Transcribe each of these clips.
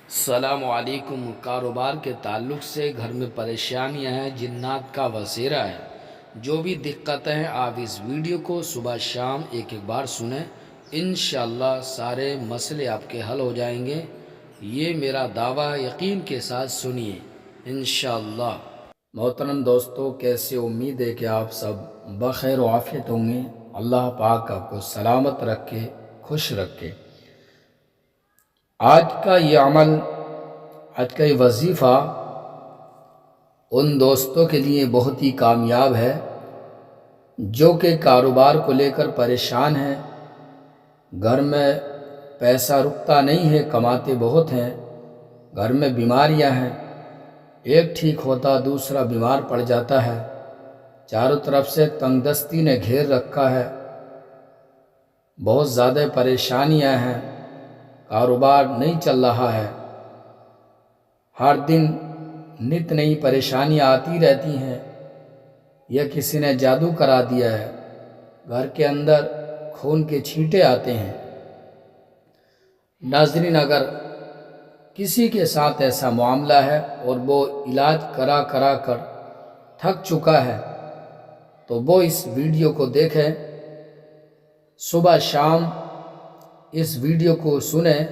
السلام علیکم۔ کاروبار کے تعلق سے گھر میں پریشانیاں ہیں، جنات کا وسیرہ ہے، جو بھی دقتیں ہیں آپ اس ویڈیو کو صبح شام ایک بار سنیں، انشاءاللہ سارے مسئلے آپ کے حل ہو جائیں گے۔ یہ میرا دعویٰ، یقین کے ساتھ سنیے انشاءاللہ۔ محترم دوستو، کیسے؟ امید ہے کہ آپ سب بخیر و عافیت ہوں گے۔ اللہ پاک آپ کو سلامت رکھے، خوش رکھے۔ آج کا یہ عمل، آج کا یہ وظیفہ ان دوستوں کے لیے بہت ہی کامیاب ہے جو کہ کاروبار کو لے کر پریشان ہیں، گھر میں پیسہ رکتا نہیں ہے، کماتے بہت ہیں، گھر میں بیماریاں ہیں، ایک ٹھیک ہوتا دوسرا بیمار پڑ جاتا ہے، چاروں طرف سے تنگ دستی نے گھیر رکھا ہے، بہت زیادہ پریشانیاں ہیں، کاروبار نہیں چل رہا ہے، ہر دن نت نئی پریشانیاں آتی رہتی ہیں، یا کسی نے جادو کرا دیا ہے، گھر کے اندر خون کے چھینٹے آتے ہیں۔ ناظرین، اگر کسی کے ساتھ ایسا معاملہ ہے اور وہ علاج کرا کر تھک چکا ہے تو وہ اس ویڈیو کو دیکھیں، صبح شام اس ویڈیو کو سنیں،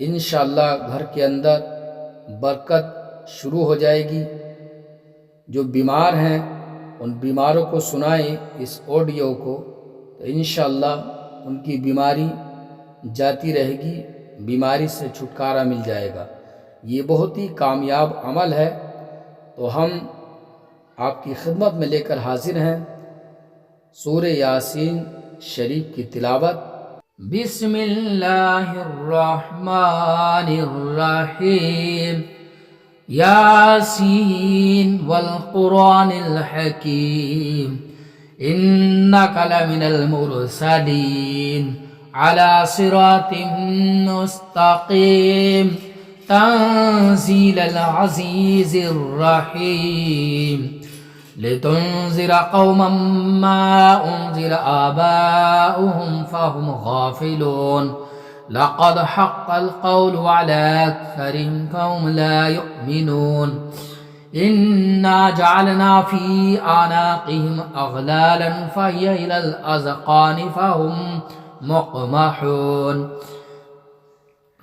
انشاءاللہ گھر کے اندر برکت شروع ہو جائے گی۔ جو بیمار ہیں ان بیماروں کو سنائیں اس آڈیو کو، تو انشاءاللہ ان کی بیماری جاتی رہے گی، بیماری سے چھٹکارا مل جائے گا۔ یہ بہت ہی کامیاب عمل ہے، تو ہم آپ کی خدمت میں لے کر حاضر ہیں سورہ یاسین شریف کی تلاوت۔ بسم اللہ الرحمن الرحیم۔ یاسین والقرآن الحکیم، انک لمن المرسلین علی صراط مستقیم، تنزیل العزیز الرحیم، لتنذر قوما ما انذر آباؤهم فهم غافلون، لقد حق القول على أكثرهم فهم لا يؤمنون، إنا جعلنا في أعناقهم أغلالا فهي إلى الأذقان فهم مقمحون،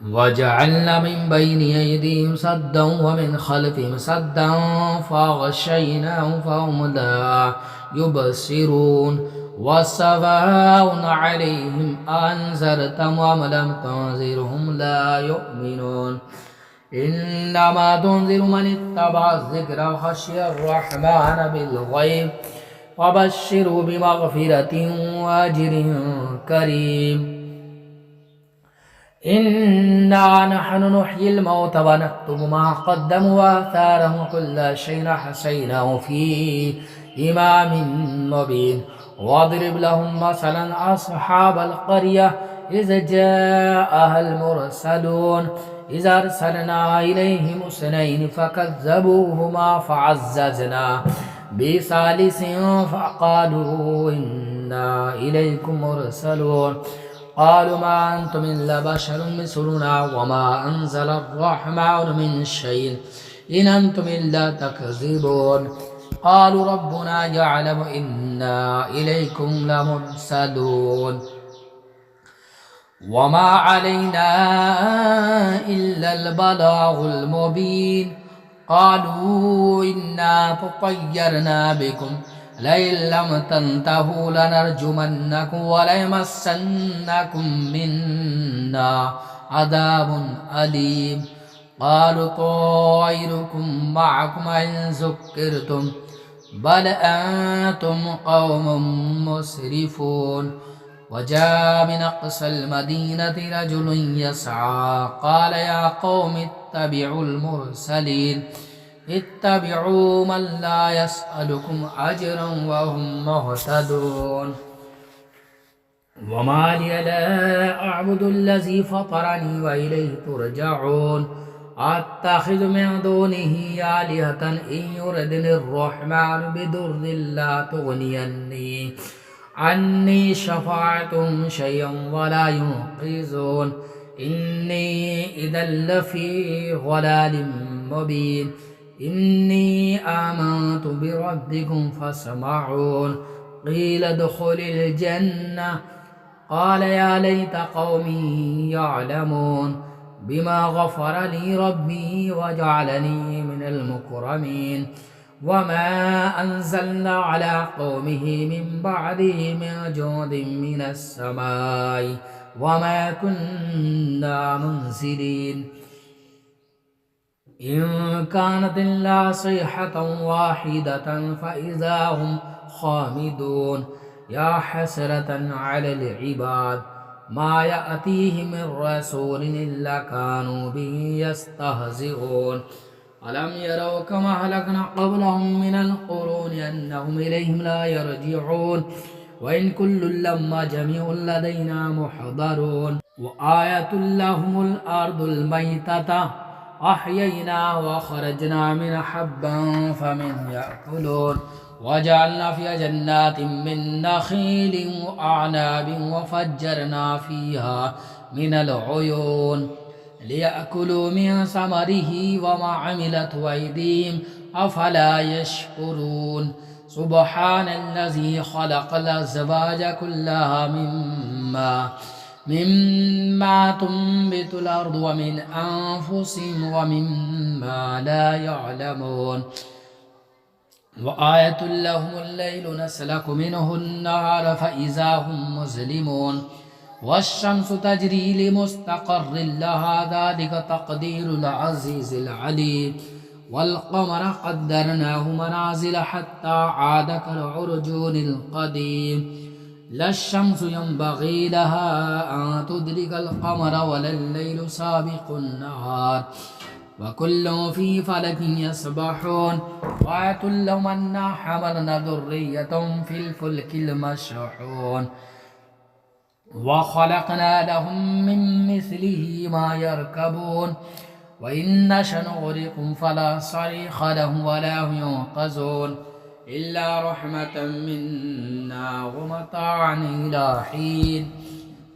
وجعلنا من بين أيديهم سدا ومن خلفهم سدا فغشيناهم فهم لا يبصرون، وسواء عليهم أنذرتهم أم لم تنذرهم لا يؤمنون، إنما تنذر من اتبع الذكر وخشي الرحمن بالغيب، وبشره بمغفرة وأجر كريم، إنا نحن نحيي الموتى ونكتب ما قدموا وآثارهم وكل شيء أحصيناه في إمام مبين، واضرب لهم مثلا أصحاب القرية إذ جاءها المرسلون، إذ أرسلنا إليهم اثنين فكذبوهما فعززنا بثالث فقالوا إنا إليكم مرسلون، قالوا ما أنتم إلا بشر مثلنا وما أنزل الرحمن من شيء إن أنتم إلا تكذبون، قالوا ربنا يعلم إنا إليكم لمرسلون، وما علينا إلا البلاغ المبين، قالوا إنا تطيرنا بكم لئن لم تنتهوا لنرجمنكم وليمسنكم منا عذاب أليم، قالوا طائركم معكم إن ذكرتم بل أنتم قوم مسرفون، وجاء من أقصى المدينة رجل يسعى قال يا قوم اتبعوا المرسلين، اتبعوا من لا يسألكم أجرا وهم مهتدون، وما لي لا أعبد الذي فطرني وإليه ترجعون، أتخذ من دونه آلهة إن يردني الرحمن بضر لا تغني عني شفاعتهم شيئا ولا ينقذون، إني إذا لفي ضلال مبين إني آمنت بربكم فاسمعون قيل ادخل الجنة قال يا ليت قومي يعلمون بما غفر لي ربي وجعلني من المكرمين وما أنزلنا على قومه من بعده من جود من السماء وما كنا منزلين إن كانت إلا صيحة واحدة فإذا هم خامدون يا حسرة على العباد ما يأتيهم من رسول إلا كانوا به يستهزئون ألم يروا كما أهلكنا قبلهم من القرون أنهم إليهم لا يرجعون وإن كل لما جميع لدينا محضرون وآية لهم الأرض الميتة أحيينا وخرجنا من حبا فمن يأكلون وجعلنا فيها جنات من نخيل وأعناب وفجرنا فيها من العيون ليأكلوا من ثمره وما عملت أيديهم أفلا يشكرون سبحان الذي خلق الأزواج كلها مما تنبت الأرض ومن أنفسهم ومما لا يعلمون وآية لهم الليل نسلك منه النهار فإذا هم مظلمون والشمس تجري لمستقر لها ذلك تقدير العزيز العليم والقمر قدرناه منازل حتى عاد كالعرجون القديم لا الشمس ينبغي لها أن تدرك القمر ولا الليل سابق النهار وكل في فلك يسبحون وآية لهم أنا حملنا ذرية في الفلك المشحون وخلقنا لهم من مثله ما يركبون وإن نشأ نغرقهم فلا صريخ لهم ولا هم ينقذون إلا رحمة منا ومتاعا إلى حين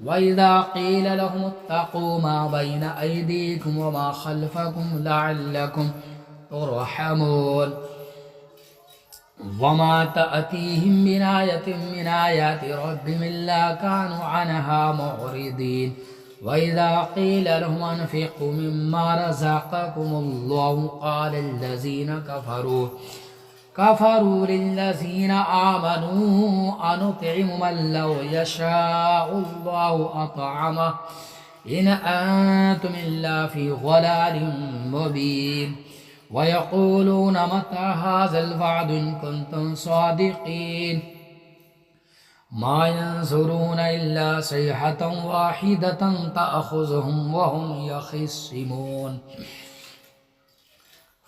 وإذا قيل لهم اتقوا ما بين أيديكم وما خلفكم لعلكم ترحمون وما تأتيهم من آية من آيات ربهم إلا كانوا عنها معرضين وإذا قيل لهم أنفقوا مما رزقكم الله قال الذين كفروا للذين آمنوا أنطعم من لو يشاء الله أطعمه إن أنتم إلا في ضلال مبين ويقولون متى هذا الوعد إن كنتم صادقين ما ينظرون إلا صيحة واحدة تأخذهم وهم يخصمون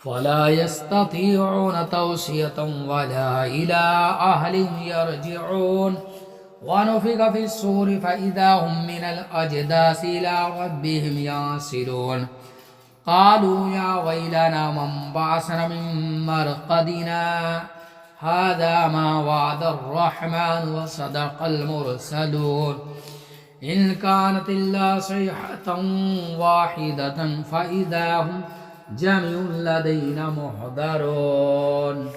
فلا يستطيعون توصية ولا إلى أهلهم يرجعون ونفخ في الصور فإذا هم من الأجداث إلى ربهم ينسلون قالوا يا ويلنا من بعثنا من مرقدنا هذا ما وعد الرحمن وصدق المرسلون إن كانت إلا صيحة واحدة فإذا هم جميع لدينا محضرون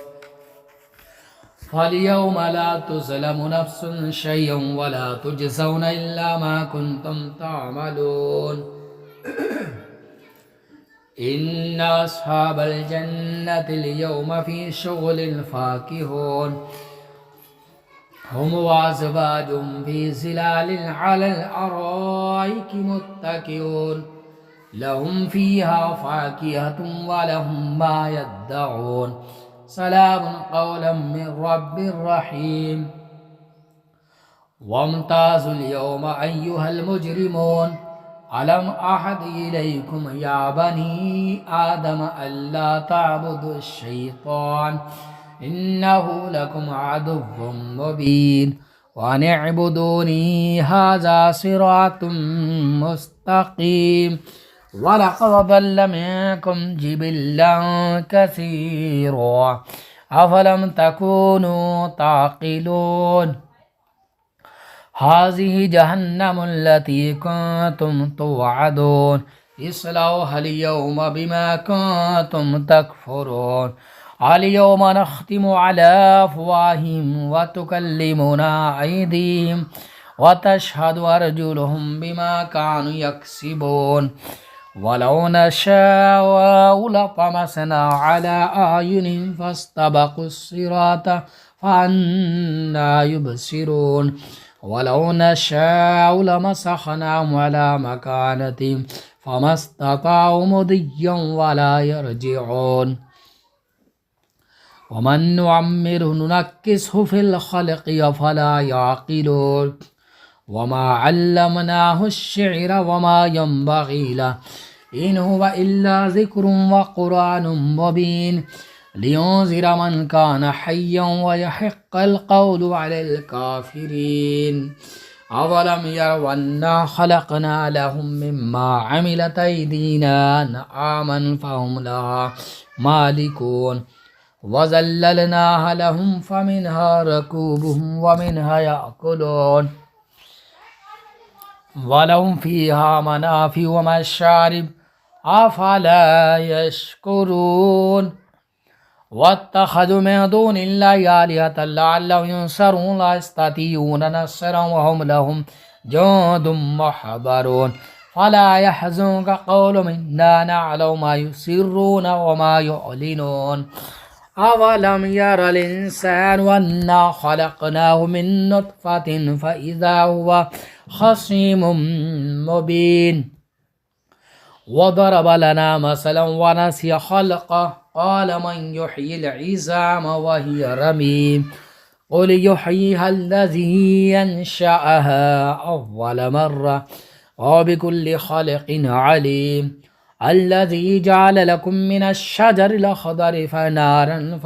فاليوم لا تظلم نفس شيئا ولا تجزون إلا ما كنتم تعملون إن أصحاب الجنة اليوم في شغل فاكهون هم وأزواجهم في ظلال على الأرائك متكئون لهم فيها فاكهة ولهم ما يدعون سلام قولا من رب رحيم وامتازوا اليوم أيها المجرمون ألم أحد إليكم يا بني آدم ألا تعبدوا الشيطان إنه لكم عدو مبين وأن اعبدوني هذا صراط مستقيم ولقد ضل منكم جبلا كثيرا أفلم تكونوا تعقلون هذه جهنم التي كنتم توعدون اصلوها اليوم بما كنتم تكفرون اليوم نختم على أفواههم وتكلمنا أيديهم وتشهد أرجلهم بما كانوا يكسبون ولو نشاء لطمسنا على أعينهم فاستبقوا الصراط فأنى يبصرون ولو نشاء لمسخناهم على مكانتهم فما استطاعوا مضيا ولا يرجعون ومن نعمره ننكسه في الخلق أفلا يعقلون وما علمناه الشعر وما ينبغي له إن هو إلا ذكر وقرآن مبين لينذر من كان حيا ويحق القول على الكافرين أولم يروا أنا خلقنا لهم مما عملت أيدينا أنعاما فهم لها مالكون وذللناها لهم فمنها ركوبهم ومنها يأكلون ولهم فيها منافع ومشارب أفلا يشكرون واتخذوا من دون الله آلهة لعلهم ينصرون لا يستطيعون نصرا وهم لهم جند محضرون فلا يحزنك قولهم إنا نعلم ما يسرون وما يعلنون أولم ير الإنسان أنا خلقناه من نطفة فإذا هو خصيم مبين وضرب لنا مثلا ونسي خلقه قال من يحيي العظام وهي رميم قل يحييها الذي ينشأها أول مرة وبكل خلق عليم الذي جعل لكم من الشجر الأخضر فنارا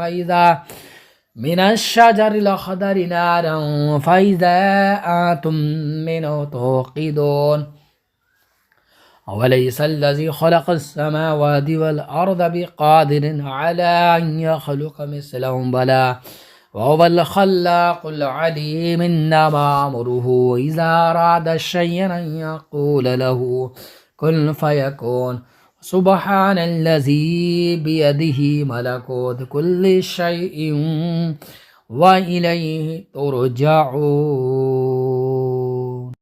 فإذا أنتم منه توقدون أوليس الذي خلق السماوات والأرض بقادر على أن يخلق مثلهم بلى وهو الخلاق العليم إنما أمره إذا أراد شيئا أن يقول له كن فيكون سبحان الذي بيده ملكوت كل شيء وإليه ترجعون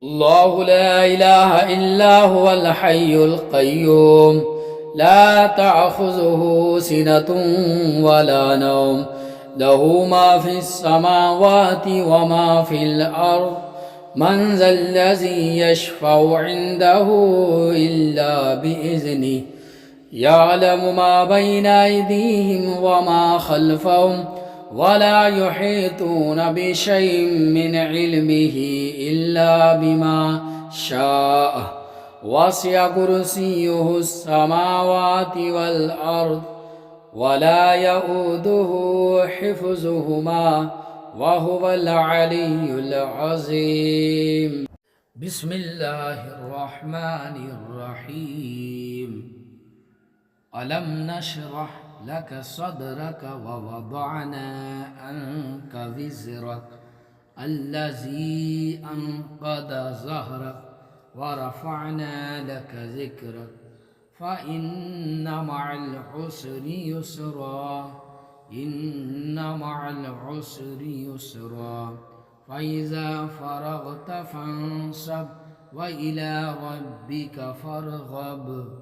الله لا إله إلا هو الحي القيوم لا تأخذه سنة ولا نوم له ما في السماوات وما في الأرض من ذا الذي يشفع عنده إلا بإذنه يعلم ما بين أيديهم وما خلفهم ولا يحيطون بشيء من علمه إلا بما شاء وسع كرسيه السماوات والأرض ولا يؤوده حفظهما وهو العلي العظيم بسم الله الرحمن الرحيم ألم نشرح لك صدرك ووضعنا عنك وزرك الذي أنقض ظهرك ورفعنا لك ذكرك فإن مع العسر يسرا فإذا فرغت فانصب وإلى ربك فارغب